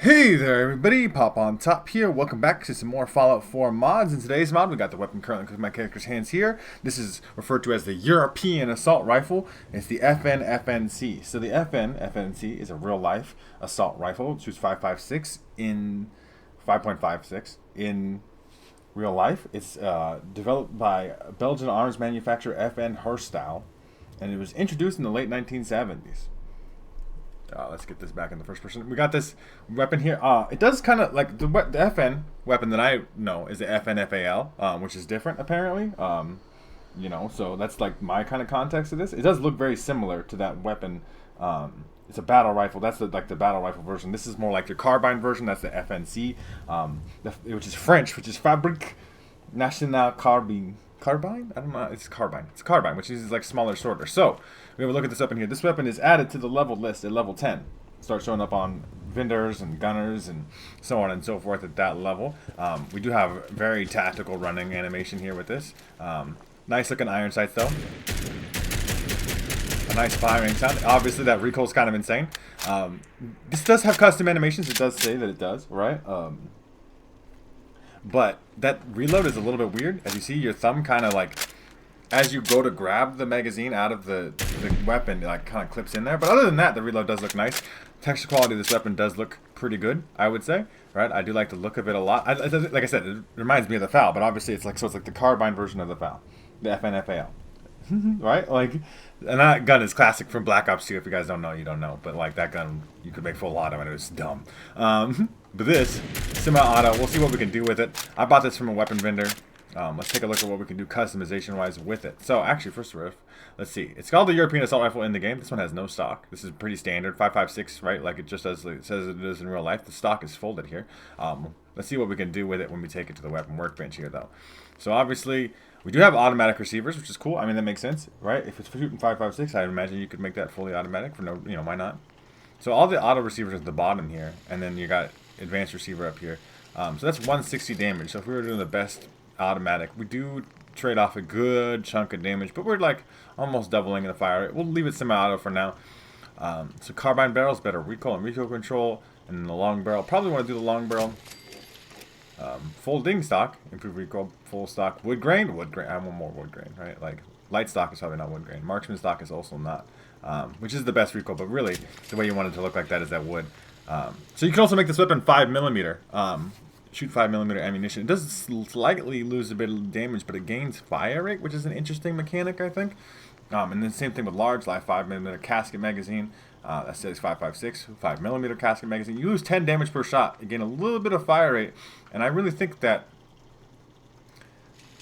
Hey there everybody, Pop on Top here. Welcome back to some more Fallout 4 mods. In today's mod, we got the weapon currently in my character's hands here. This is referred to as the European Assault Rifle. It's the FN FNC. So the FN FNC is a real-life assault rifle. It shoots 5.56 in 5.56 in real life. It's developed by Belgian arms manufacturer FN Herstal, and it was introduced in the late 1970s. Let's get this back in the first person. We got this weapon here. It does kind of like the FN weapon that I know is the FN FAL, which is different apparently. So that's like my kind of context of this. It does look very similar to that weapon. It's a battle rifle. That's the battle rifle version. This is more like the carbine version. That's the FNC, which is French, which is Fabrique Nationale Carbine. Carbine? I don't know. It's carbine. It's carbine, which is like smaller, shorter. So we have a look at this weapon here. This weapon is added to the level list at level 10. Starts showing up on vendors and gunners and so on and so forth at that level. We do have very tactical running animation here with this. Nice looking iron sights though. A nice firing sound. Obviously that recoil is kind of insane. This does have custom animations. It does say that it does, right? But that reload is a little bit weird. As you see, your thumb kind of like, as you go to grab the magazine out of the weapon, it like kind of clips in there. But other than that, the reload does look nice. Texture quality of this weapon does look pretty good, I would say. Right? I do like the look of it a lot. Like I said, it reminds me of the FAL, but obviously it's like the carbine version of the FAL, the FNFAL. Right? Like, and that gun is classic from Black Ops 2. If you guys don't know, you don't know. But like that gun, you could make full auto, and it was dumb. But this semi-auto, we'll see what we can do with it. I bought this from a weapon vendor. Let's take a look at what we can do customization-wise with it. So actually, first riff, let's see. It's called the European Assault Rifle in the game. This one has no stock. This is pretty standard, 5.56, right? Like it just as it says it is in real life. The stock is folded here. Let's see what we can do with it when we take it to the weapon workbench here, though. So obviously, we do have automatic receivers, which is cool. I mean, that makes sense, right? If it's shooting 5.56, I imagine you could make that fully automatic for no, why not? So all the auto receivers at the bottom here, and then you got advanced receiver up here. So that's 160 damage. So if we were doing the best automatic, we do trade off a good chunk of damage, but we're like almost doubling the fire rate. We'll leave it semi-auto for now. So carbine barrels, better recoil and recoil control, and then the long barrel. Probably want to do the long barrel. Full ding stock, improved recoil, full stock, wood grain. I want more wood grain, right? Like light stock is probably not wood grain. Marksman stock is also not, which is the best recoil, but really the way you want it to look like that is that wood. So you can also make this weapon 5mm. Shoot 5mm ammunition. It does slightly lose a bit of damage, but it gains fire rate, which is an interesting mechanic, I think. And then same thing with large, like 5mm casket magazine. That says 5.56, 5mm casket magazine. You lose 10 damage per shot. You gain a little bit of fire rate, and I really think that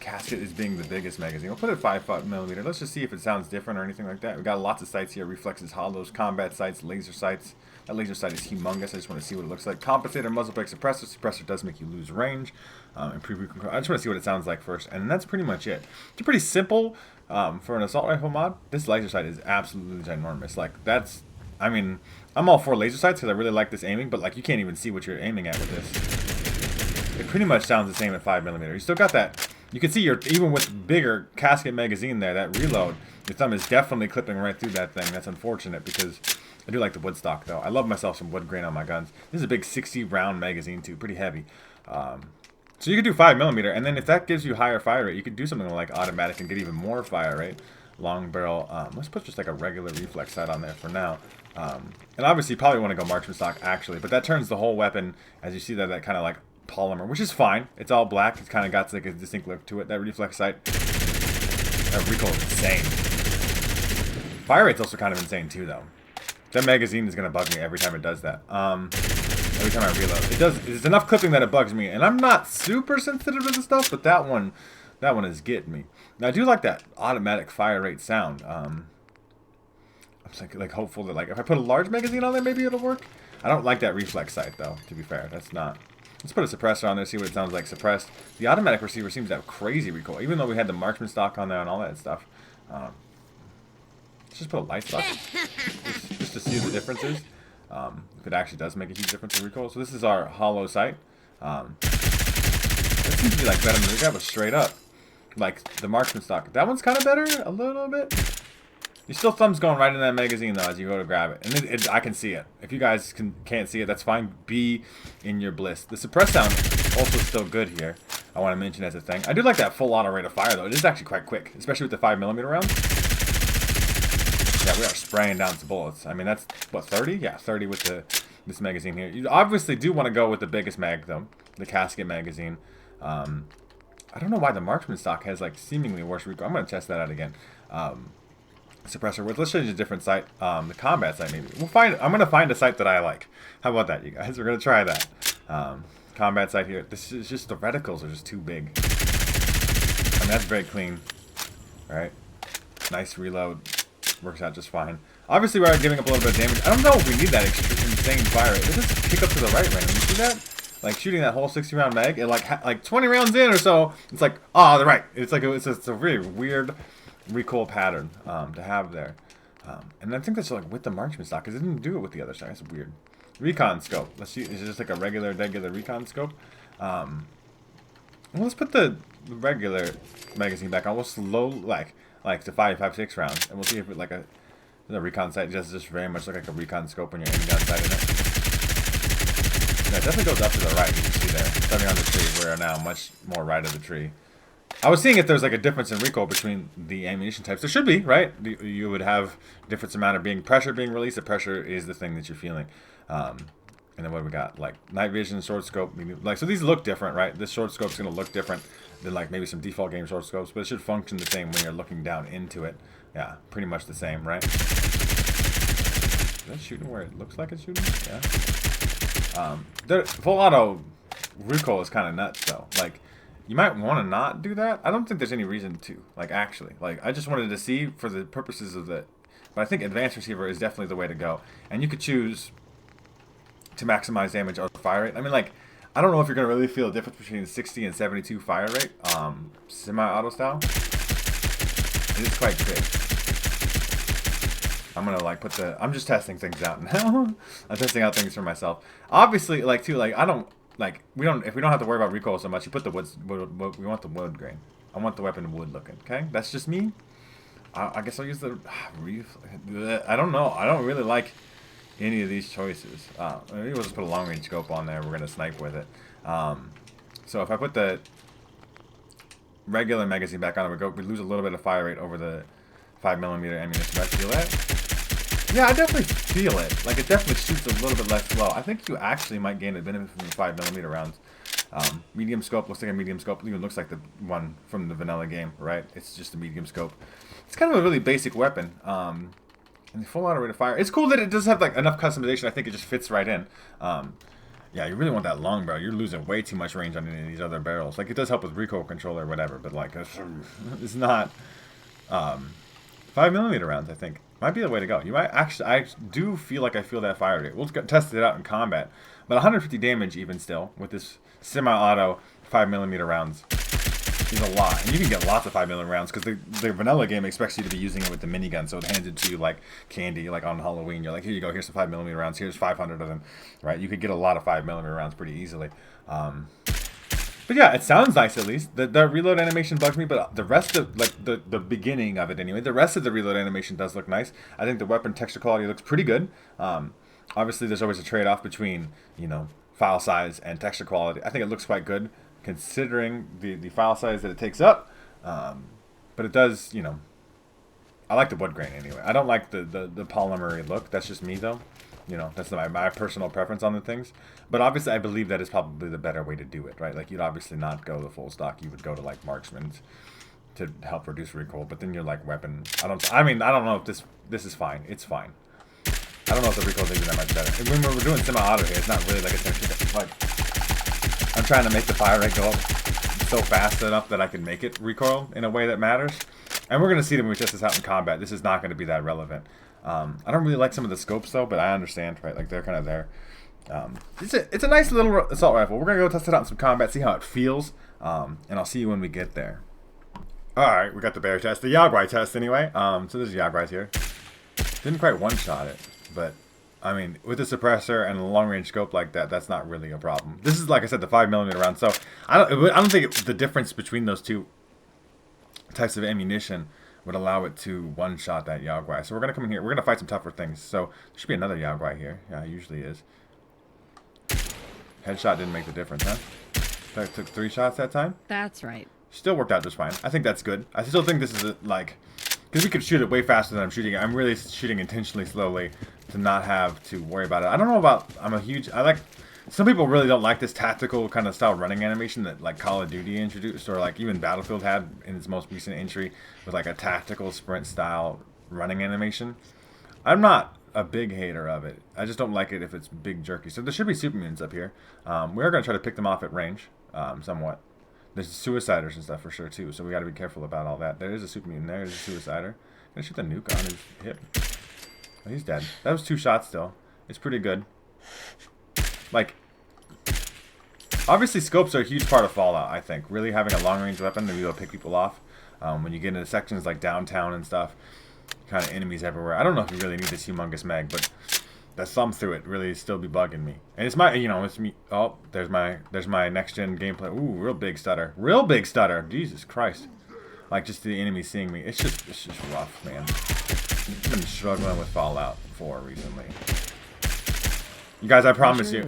casket is being the biggest magazine. We'll put it at 5.5mm. Let's just see if it sounds different or anything like that. We've got lots of sights here: reflexes, hollows, combat sights, laser sights. That laser sight is humongous. I just want to see what it looks like. Compensator, muzzle brake, suppressor. Suppressor does make you lose range. Improve control. I just want to see what it sounds like first, and that's pretty much it. It's pretty simple for an assault rifle mod. This laser sight is absolutely ginormous. Like that's, I mean, I'm all for laser sights because I really like this aiming, but like you can't even see what you're aiming at with this. It pretty much sounds the same at 5mm. You still got that. You can see even with bigger casket magazine there, that reload, your thumb is definitely clipping right through that thing. That's unfortunate because I do like the wood stock though. I love myself some wood grain on my guns. This is a big 60 round magazine too, pretty heavy. So you could do 5mm, and then if that gives you higher fire rate, you could do something like automatic and get even more fire rate. Long barrel. Let's put just like a regular reflex sight on there for now. And obviously you probably want to go marksman stock actually, but that turns the whole weapon, as you see that kind of like polymer, which is fine. It's all black. It's kind of got like a distinct look to it. That reflex sight, that recoil is insane. Fire rate's also kind of insane too, though. That magazine is gonna bug me every time it does that. Every time I reload, it's enough clipping that it bugs me, and I'm not super sensitive to this stuff, but that one is getting me. Now I do like that automatic fire rate sound. I'm just like hopeful that like if I put a large magazine on there, maybe it'll work. I don't like that reflex sight though. To be fair, that's not. Let's put a suppressor on there, see what it sounds like suppressed. The automatic receiver seems to have crazy recoil, even though we had the marksman stock on there and all that stuff. Let's just put a light stock, just to see the differences. If it actually does make a huge difference in recoil. So this is our hollow sight. That seems to be like better than the guy was straight up. Like the marksman stock. That one's kind of better, a little bit. Your still thumb's going right in that magazine though as you go to grab it, and I can see it. If you guys can't see it, that's fine. Be in your bliss. The suppress sound also still good here. I want to mention as a thing. I do like that full auto rate of fire though. It is actually quite quick, especially with the 5mm round. Yeah, we are spraying down some bullets. I mean, that's what, 30? Yeah, 30 with this magazine here. You obviously do want to go with the biggest mag though, the casket magazine. I don't know why the marksman stock has like seemingly worse recoil. I'm gonna test that out again. Suppressor width. Let's change a different site. The combat site maybe. I'm gonna find a site that I like. How about that, you guys? We're gonna try that. Combat site here. This is just the reticles are just too big. I mean, that's very clean. All right, nice reload. Works out just fine. Obviously, we're giving up a little bit of damage. I don't know if we need that insane fire rate. It just kick up to the right random. You see that? Like shooting that whole 60-round mag, it like 20 rounds in or so, it's like, oh, the right. It's like it's a really weird recoil pattern to have there. And I think that's like with the marksman stock, because it didn't do it with the other stock. That's weird. Recon scope. Let's see. Is it just like a regular recon scope? Well, let's put the regular magazine back on. We'll slow like to 5.56 rounds, and we'll see if it like the recon sight does just very much look like a recon scope when you're aiming down sight in it. Yeah, it definitely goes up to the right. You can see there, starting on the tree. We're now much more right of the tree. I was seeing if there's like a difference in recoil between the ammunition types. There should be, right? You would have different amount of pressure being released. The pressure is the thing that you're feeling. And then what do we got? Like night vision, short scope. Like, so these look different, right? This short scope's gonna look different than like maybe some default game short scopes, but it should function the same when you're looking down into it. Yeah, pretty much the same, right? Is that shooting where it looks like it's shooting? Yeah. The full auto recoil is kind of nuts though. Like, you might want to not do that. I don't think there's any reason to. Like, actually, like I just wanted to see for the purposes of the. But I think advanced receiver is definitely the way to go. And you could choose to maximize damage or fire rate. I mean, like, I don't know if you're gonna really feel a difference between 60 and 72 fire rate. Semi-auto style. It is quite quick. I'm gonna like put the. I'm just testing things out now. I'm testing out things for myself. Obviously, like too, like I don't like we don't if we don't have to worry about recoil so much. You put the wood. We want the wood grain. I want the weapon wood looking. Okay, that's just me. I guess I'll use the. I don't know. I don't really like any of these choices. Maybe we'll just put a long range scope on there. We're gonna snipe with it. So if I put the regular magazine back on, we lose a little bit of fire rate over the 5mm ammunition. Do I feel that? Yeah, I definitely feel it. Like, it definitely shoots a little bit less slow. I think you actually might gain a benefit from the 5mm rounds. Medium scope looks like a medium scope. It even looks like the one from the vanilla game, right? It's just a medium scope. It's kind of a really basic weapon. And the full auto rate of fire. It's cool that it does have like enough customization. I think it just fits right in. Yeah, you really want that long barrel. You're losing way too much range on any of these other barrels. Like, it does help with recoil control or whatever, but like, it's not. 5mm rounds, I think, might be the way to go. You might actually, I do feel like I feel that fire rate. We'll test it out in combat, but 150 damage even still with this semi-auto 5mm rounds is a lot, and you can get lots of 5mm rounds because the vanilla game expects you to be using it with the minigun, so it hands it to you like candy, like on Halloween. You're like, here you go, here's some 5mm rounds, here's 500 of them, right? You could get a lot of 5mm rounds pretty easily. But yeah, it sounds nice at least. The reload animation bugs me, but the rest of, like, the beginning of it anyway, the rest of the reload animation does look nice. I think the weapon texture quality looks pretty good. Obviously, there's always a trade-off between, you know, file size and texture quality. I think it looks quite good considering the file size that it takes up. But it does, you know, I like the wood grain anyway. I don't like the polymery look. That's just me, though. You know, that's my personal preference on the things. But obviously, I believe that is probably the better way to do it, right? Like, you'd obviously not go the full stock. You would go to, like, marksman's to help reduce recoil. But then you're, like, weapon. I don't know if this is fine. It's fine. I don't know if the recoil is even that much better. And when we're doing semi-auto here, it's not really like it's going to keep it. Like, I'm trying to make the fire rate go up so fast enough that I can make it recoil in a way that matters. And we're going to see that when we test this out in combat. This is not going to be that relevant. I don't really like some of the scopes though, but I understand, right? Like, they're kind of there. It's a nice little assault rifle. We're gonna go test it out in some combat, see how it feels, and I'll see you when we get there. All right, we got the bear test, the Yaguai test anyway. So there's Yaguai's here. Didn't quite one-shot it, but I mean, with the suppressor and a long-range scope like that, that's not really a problem. This is, like I said, the 5mm round. So I don't think the difference between those two types of ammunition would allow it to one-shot that Yao Guai. So we're going to come in here. We're going to fight some tougher things. So there should be another Yao Guai here. Yeah, it usually is. Headshot didn't make the difference, huh? I took 3 shots that time? That's right. Still worked out just fine. I think that's good. I still think this is like... Because we could shoot it way faster than I'm shooting it. I'm really shooting intentionally slowly to not have to worry about it. I don't know about... I like... Some people really don't like this tactical kind of style running animation that like Call of Duty introduced, or like even Battlefield had in its most recent entry with like a tactical sprint style running animation. I'm not a big hater of it. I just don't like it if it's big jerky. So there should be super mutants up here. We are going to try to pick them off at range, somewhat. There's suiciders and stuff for sure too, so we got to be careful about all that. There is a super mutant there. There's a suicider. Gonna shoot the nuke on his hip. Oh, he's dead. That was 2 shots still. It's pretty good. Like, obviously scopes are a huge part of Fallout, I think. Really having a long-range weapon to be able to pick people off. When you get into sections like downtown and stuff, kind of enemies everywhere. I don't know if you really need this humongous mag, but the thumb through it really still be bugging me. And it's my, it's me. Oh, there's my next-gen gameplay. Ooh, real big stutter. Real big stutter. Jesus Christ. Like, just the enemy seeing me. It's just rough, man. I've been struggling with Fallout 4 recently. You guys, I promise you,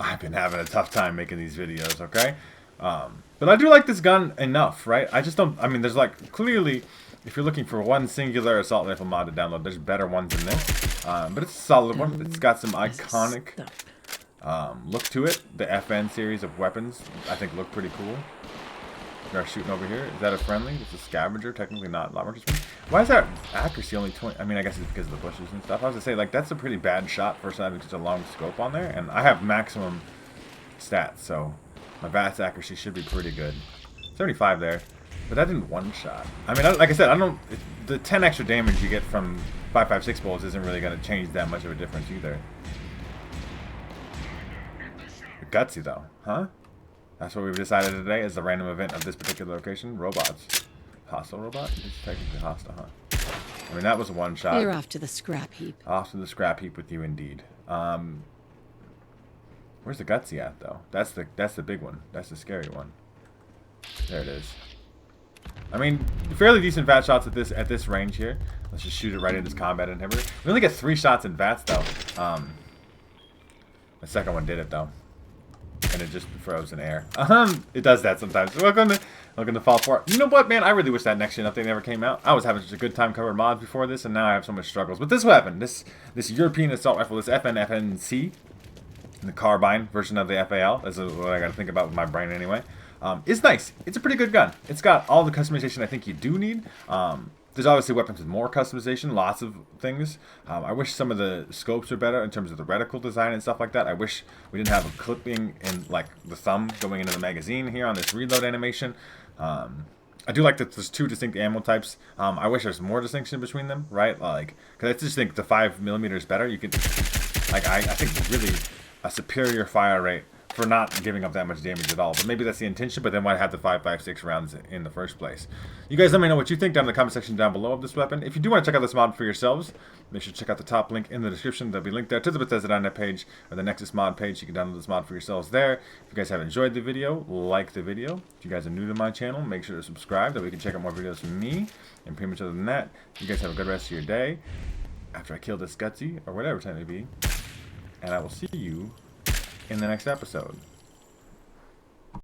I've been having a tough time making these videos, okay? But I do like this gun enough, right? I just don't, there's like, clearly, if you're looking for one singular assault rifle mod to download, there's better ones than this. But it's a solid one. It's got some iconic look to it. The FN series of weapons, I think, look pretty cool. We are shooting over here. Is that a friendly? It's a scavenger, technically not lot markers. Why is that accuracy only 20? I guess it's because of the bushes and stuff. I was gonna say, like, that's a pretty bad shot for having such a long scope on there, and I have maximum stats, so my VATS accuracy should be pretty good. 75 there, but that didn't one shot. Like I said, I don't. The 10 extra damage you get from 5.56 bullets isn't really gonna change that much of a difference either. Gutsy though, huh? That's what we've decided today is the random event of this particular location. Robots. Hostile robot? It's technically hostile, huh? That was a one shot. You're off to the scrap heap. Off to the scrap heap with you indeed. Where's the Gutsy at though? That's the big one. That's the scary one. There it is. Fairly decent VAT shots at this range here. Let's just shoot it right into this combat inhibitor. We only get 3 shots in VATS though. The second one did it though. And it just froze in air. It does that sometimes. Welcome to Fallout 4. You know what, man? I really wish that next gen update never came out. I was having such a good time covering mods before this, and now I have so much struggles. But this weapon, this European assault rifle, this FN FNC, the carbine version of the FAL, that's what I got to think about with my brain anyway. It's nice. It's a pretty good gun. It's got all the customization I think you do need. There's obviously weapons with more customization, lots of things. I wish some of the scopes were better in terms of the reticle design and stuff like that. I wish we didn't have a clipping in like the thumb going into the magazine here on this reload animation. I do like that there's 2 distinct ammo types. I wish there's more distinction between them, right? Like, because I just think the 5mm is better. You could, like, I think really a superior fire rate for not giving up that much damage at all. But maybe that's the intention, but then why have the 5.56 rounds in the first place? You guys let me know what you think down in the comment section down below of this weapon. If you do want to check out this mod for yourselves, make sure to check out the top link in the description. There'll be a link there to the Bethesda.net page or the Nexus mod page. You can download this mod for yourselves there. If you guys have enjoyed the video, like the video. If you guys are new to my channel, make sure to subscribe that we can check out more videos from me. And pretty much other than that, you guys have a good rest of your day after I kill this Gutsy or whatever time it may be. And I will see you in the next episode.